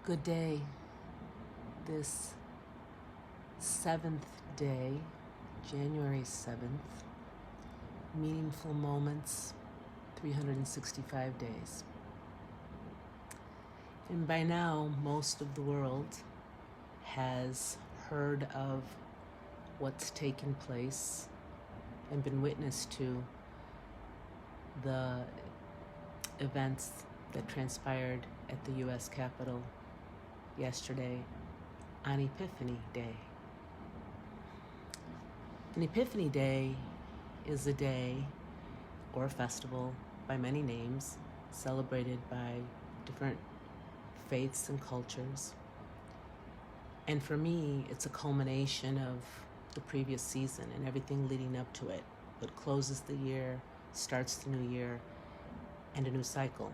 Good day. This 7th day, January 7th, meaningful moments, 365 days. And by now, most of the world has heard of what's taken place and been witness to the events that transpired at the U.S. Capitol yesterday on Epiphany Day. An Epiphany Day is a day or a festival by many names, celebrated by different faiths and cultures. And for me, it's a culmination of the previous season and everything leading up to it. It closes the year, starts the new year, and a new cycle.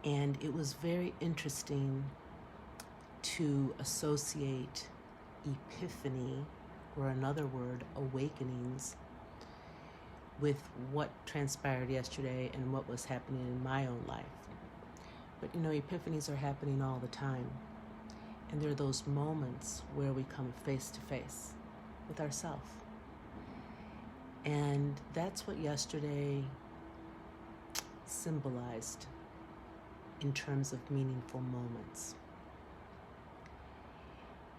And it was very interesting to associate epiphany, or another word, awakenings, with what transpired yesterday and what was happening in my own life. But epiphanies are happening all the time. And there are those moments where we come face to face with ourselves. And that's what yesterday symbolized in terms of meaningful moments.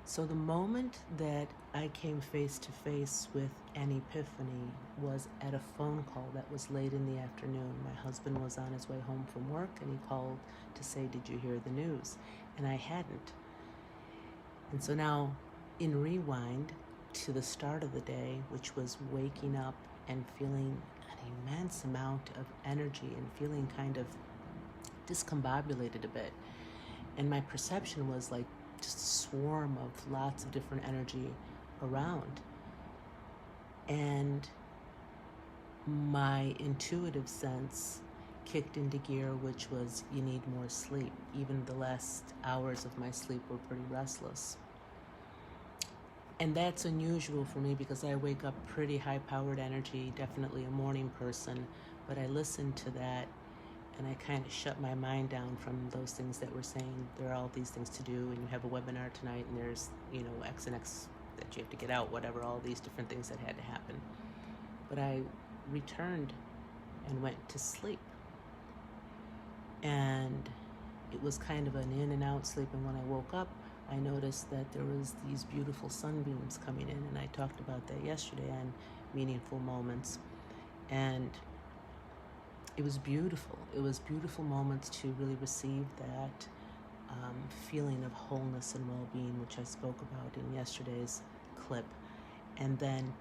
So the moment that I came face to face with an epiphany was at a phone call that was late in the afternoon. My husband was on his way home from work and he called to say, "Did you hear the news?" And I hadn't. And so now, in rewind to the start of the day, which was waking up and feeling an immense amount of energy and feeling kind of discombobulated a bit. And my perception was like just a swarm of lots of different energy around. And my intuitive sense kicked into gear, which was you need more sleep. Even the last hours of my sleep were pretty restless. And that's unusual for me because I wake up pretty high-powered energy, definitely a morning person, but I listened to that and I kind of shut my mind down from those things that were saying there are all these things to do and you have a webinar tonight and there's, X and X that you have to get out, whatever, all these different things that had to happen. But I returned and went to sleep. And it was kind of an in and out sleep, and when I woke up, I noticed that there was these beautiful sunbeams coming in, and I talked about that yesterday on Meaningful Moments. And it was beautiful. It was beautiful moments to really receive that feeling of wholeness and well-being, which I spoke about in yesterday's clip. And then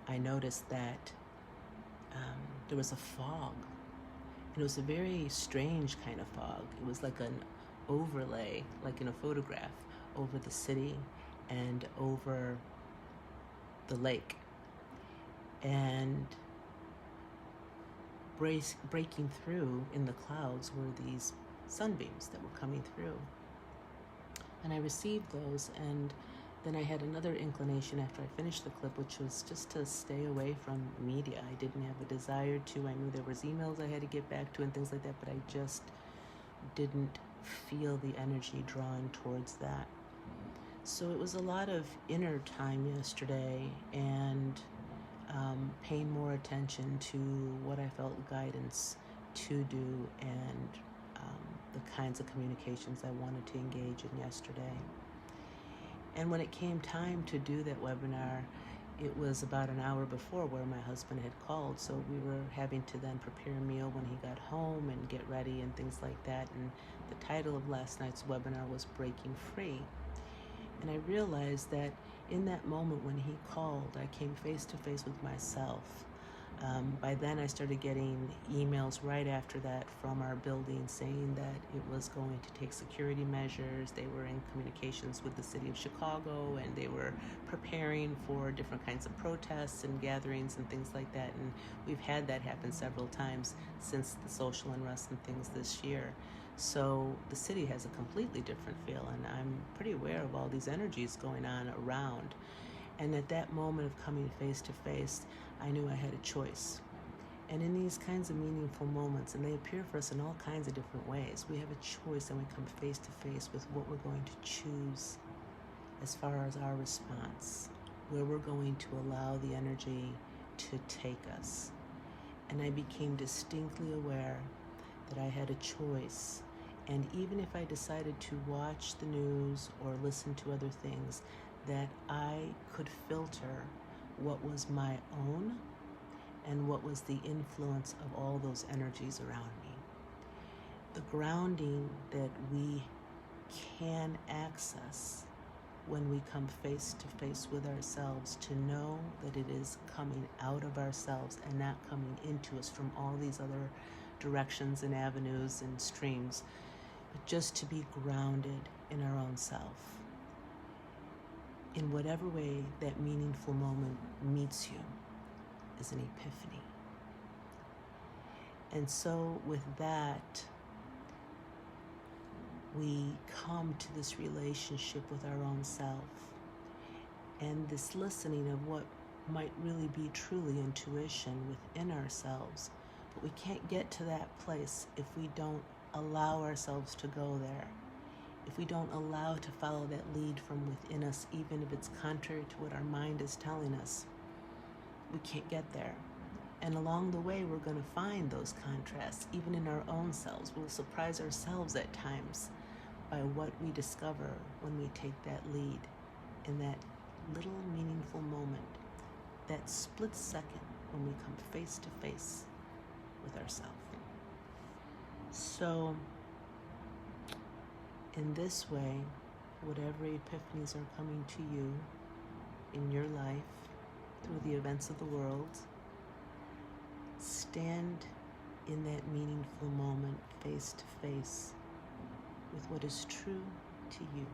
I noticed that there was a fog. And it was a very strange kind of fog. It was like an overlay, like in a photograph, over the city and over the lake. And breaking through in the clouds were these sunbeams that were coming through. And I received those, and then I had another inclination after I finished the clip, which was just to stay away from media. I didn't have a desire to. I knew there was emails I had to get back to and things like that, but I just didn't feel the energy drawn towards that. So it was a lot of inner time yesterday, and paying more attention to what I felt guidance to do and the kinds of communications I wanted to engage in yesterday. And when it came time to do that webinar, it was about an hour before where my husband had called, so we were having to then prepare a meal when he got home and get ready and things like that. And the title of last night's webinar was Breaking Free. And I realized that in that moment when he called, I came face to face with myself. By then I started getting emails right after that from our building saying that it was going to take security measures. They were in communications with the city of Chicago, and they were preparing for different kinds of protests and gatherings and things like that. And we've had that happen several times since the social unrest and things this year. So the city has a completely different feel, and I'm pretty aware of all these energies going on around. And at that moment of coming face to face, I knew I had a choice. And in these kinds of meaningful moments, and they appear for us in all kinds of different ways, we have a choice and we come face to face with what we're going to choose as far as our response, where we're going to allow the energy to take us. And I became distinctly aware that I had a choice. And even if I decided to watch the news or listen to other things, that I could filter what was my own and what was the influence of all those energies around me. The grounding that we can access when we come face to face with ourselves, to know that it is coming out of ourselves and not coming into us from all these other directions and avenues and streams, but just to be grounded in our own self. In whatever way that meaningful moment meets you is an epiphany. And so with that, we come to this relationship with our own self and this listening of what might really be truly intuition within ourselves. But we can't get to that place if we don't allow ourselves to go there. If we don't allow to follow that lead from within us, even if it's contrary to what our mind is telling us, we can't get there. And along the way, we're going to find those contrasts, even in our own selves. We'll surprise ourselves at times by what we discover when we take that lead in that little meaningful moment, that split second when we come face to face with ourselves. So, in this way, whatever epiphanies are coming to you in your life through the events of the world, stand in that meaningful moment face to face with what is true to you.